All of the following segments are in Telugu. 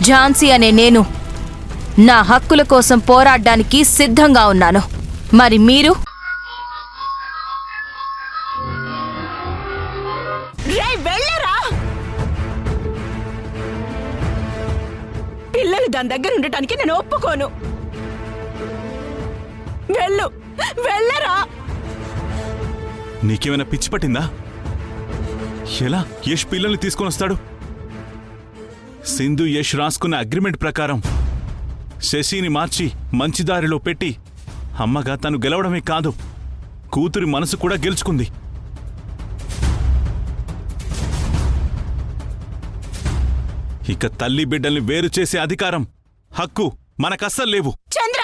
ఝాన్సీ అనే నేను నా హక్కుల కోసం పోరాడడానికి సిద్ధంగా ఉన్నాను. మరి మీరు? పిల్లలు దాని దగ్గర ఉండటానికి నేను ఒప్పుకోను. వెళ్ళరా. నీకేమైనా పిచ్చి పట్టిందా? ఎలా యష్ పిల్లల్ని తీసుకొని వస్తాడు? సింధు యష్ రాసుకున్న అగ్రిమెంట్ ప్రకారం శశిని మార్చి మంచి దారిలో పెట్టి అమ్మగా తను గెలవడమే కాదు, కూతురి మనసు కూడా గెలుచుకుంది. ఇక తల్లి బిడ్డల్ని వేరు చేసే అధికారం, హక్కు మనకస్సలు లేవు. చంద్ర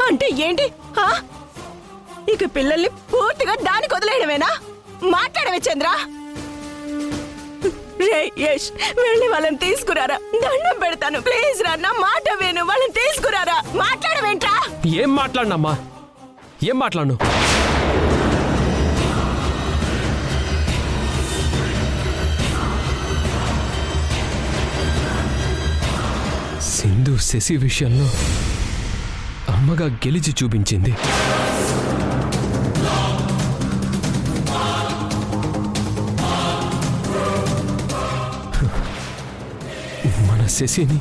అంటే ఏంటి? ఇక పిల్లల్ని పూర్తిగా దానికి వదిలేయడమేనా? మాట్లాడవే చంద్ర. రే యష్, వెళ్ళి వాళ్ళని తీసుకురారా. దండం పెడతాను, ప్లీజ్ రా, నా మాట విను. వాళ్ళని తీసుకురారా. మాట్లాడవేంట్రా? ఏం మాట్లాడినమ్మా? ఏం మాట్లాడను? సింధు శశి విషయంలో అమ్మగా గెలిచి చూపించింది. మన శశిని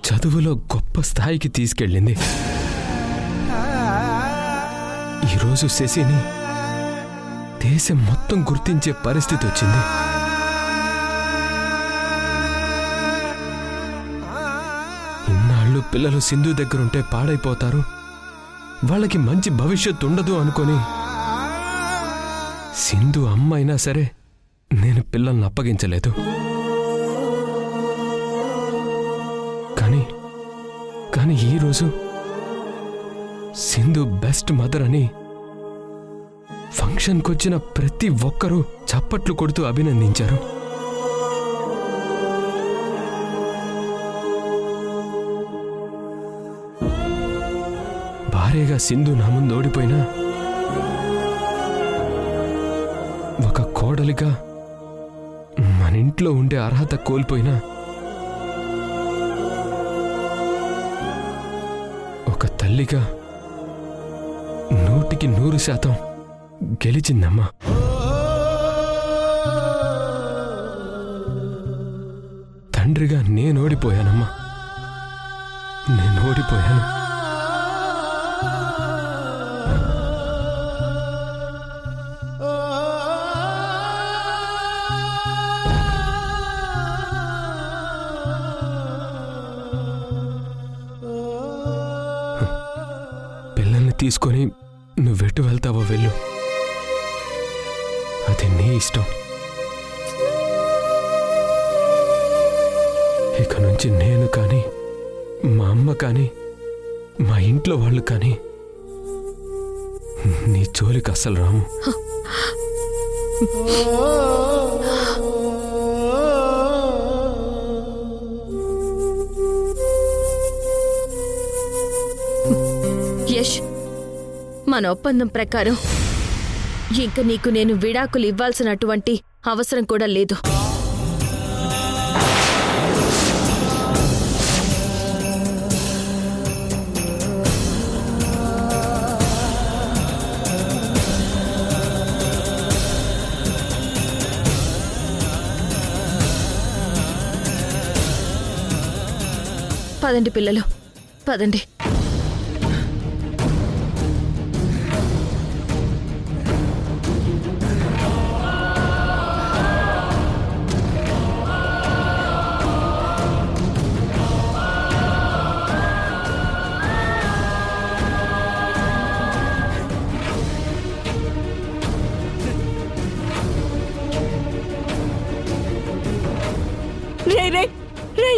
చదువులో గొప్ప స్థాయికి తీసుకెళ్ళింది. ఈరోజు శశిని దేశం మొత్తం గుర్తించే పరిస్థితి వచ్చింది. ఇన్నాళ్ళు పిల్లలు సింధు దగ్గరుంటే పాడైపోతారు, వాళ్ళకి మంచి భవిష్యత్తు ఉండదు అనుకొని సింధు అమ్మ అయినా సరే నేను పిల్లల్ని అప్పగించలేదు. కానీ ఈరోజు సింధు బెస్ట్ మదర్ అని ఫంక్షన్కొచ్చిన ప్రతి ఒక్కరూ చప్పట్లు కొడుతూ అభినందించారు. భార్యగా సింధు నా ముందు ఓడిపోయినా, ఒక కోడలిగా మన ఇంట్లో ఉండే అర్హత కోల్పోయినా, ఒక తల్లిగా 100% గెలిచిందమ్మా. తండ్రిగా నేను ఓడిపోయానమ్మా. నేను ఓడిపోయాను. పిల్లల్ని తీసుకొని నువ్వెటు వెళ్తావో వెళ్ళు, అది నీ ఇష్టం. ఇక నుంచి నేను కానీ, మా అమ్మ కానీ, మా ఇంట్లో వాళ్ళు కానీ నీ జోలికి అస్సలు రాము. యష్, మన ఒప్పందం ప్రకారం ఇంక నీకు నేను విడాకులు ఇవ్వాల్సినటువంటి అవసరం కూడా లేదు. పదండి పిల్లలు, పదండి.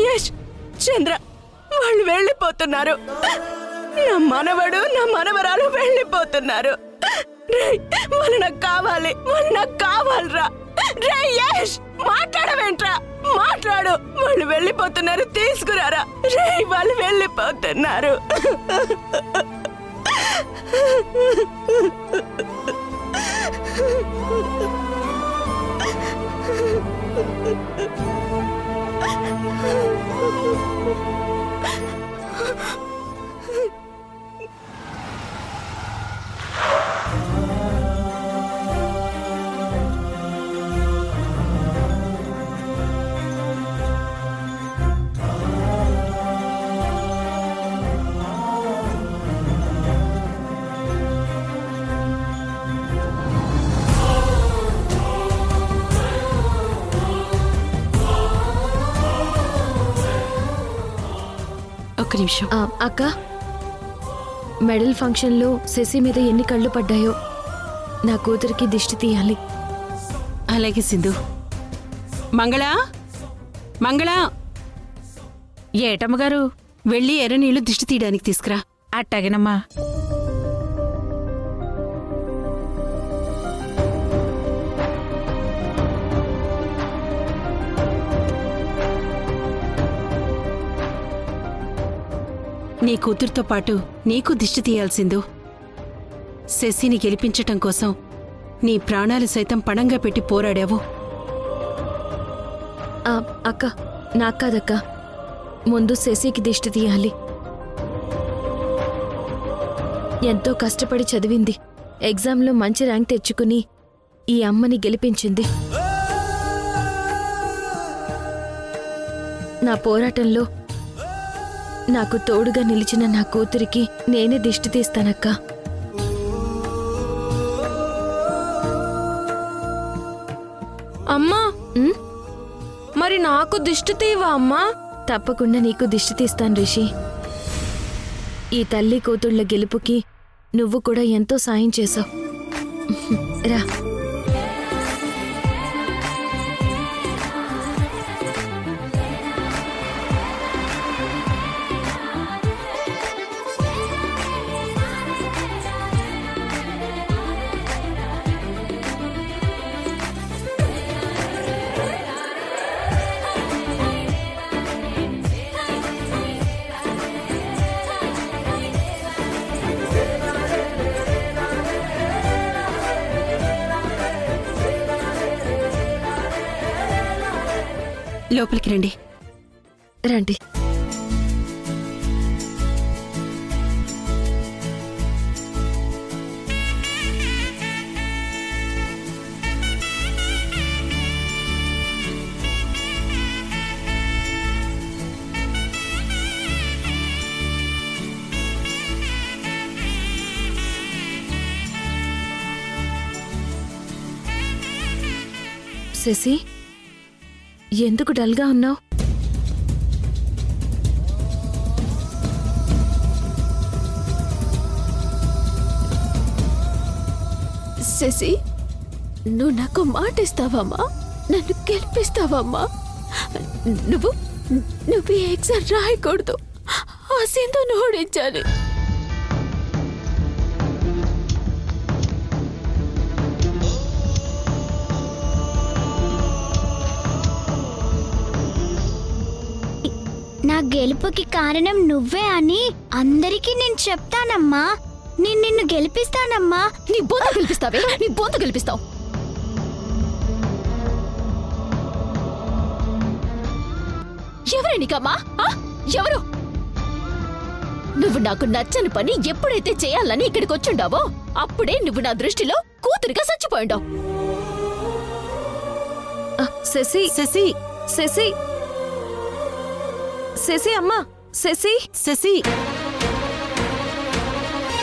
యష్, చంద్ర, వాళ్ళు వెళ్ళిపోతున్నారు. నా మనవడు, నా మనవరాలు వెళ్ళిపోతున్నారు. వాళ్ళు నాకు కావాలి, వాళ్ళు నాకు కావాలరా. రే యష్, మాట్లాడవేంట్రా? మాట్లాడు. వాళ్ళు వెళ్ళిపోతున్నారు, తీసుకురారా. రే, వాళ్ళు వెళ్ళిపోతున్నారు. ఒక్క నిమిషం. అక్క, మెడల్ ఫంక్షన్లో శశి మీద ఎన్ని కళ్ళు పడ్డాయో నా కూతురికి దిష్టి తీయాలి. అలాగే సింధు. మంగళ, మంగళ, ఏటమ్మగారు? వెళ్ళి ఎర్రనీళ్లు దిష్టి తీయడానికి తీసుకురా. అట్టాగేనమ్మా. నీ కూతురుతో పాటు నీకు దిష్టి తీయాల్సిందు. శశిని గెలిపించటం కోసం నీ ప్రాణాలు సైతం పణంగా పెట్టి పోరాడావు. అక్క, నాకు కాదక్క, ముందు శశికి దిష్టి తీయాలి. ఎంతో కష్టపడి చదివింది, ఎగ్జామ్లో మంచి ర్యాంక్ తెచ్చుకుని ఈ అమ్మని గెలిపించింది. నా పోరాటంలో నాకు తోడుగా నిలిచిన నా కూతురికి నేనే దిష్టి తీస్తానక్క. అమ్మా, మరి నాకు దిష్టి తీవా అమ్మా? తప్పకుండా నీకు దిష్టి తీస్తాను రిషి. ఈ తల్లి కూతుళ్ల గెలుపుకి నువ్వు కూడా ఎంతో సాయం చేశావు. రా. లోపలికి రండి. రండి. శశి, ఎందుకు డల్గా ఉన్నావు? శశి, నువ్వు నాకు మాట ఇస్తావమ్మా? నన్ను గెలిపిస్తావమ్మా? నువ్వు ఈ ఎగ్జామ్ రాయకూడదు, ఆ సింధును ఓడించాలి. నా గెలుపుకి కారణం నువ్వే అని అందరికీ నేను చెప్తానమ్మా. నిన్ను గెలిపిస్తానమ్మా. నీ బొంత గెలిపిస్తావే, నీ బొంత గెలిపిస్తావు. ఎవరే నీకమ్మా? ఎవరు? నువ్వు నాకు నచ్చని పని ఎప్పుడైతే చేయాలని ఇక్కడికి వచ్చుండావో అప్పుడే నువ్వు నా దృష్టిలో కూతురిగా చచ్చిపోయిండావు. శశి, శశి, శశి, శశి అమ్మా, శశి, శశి.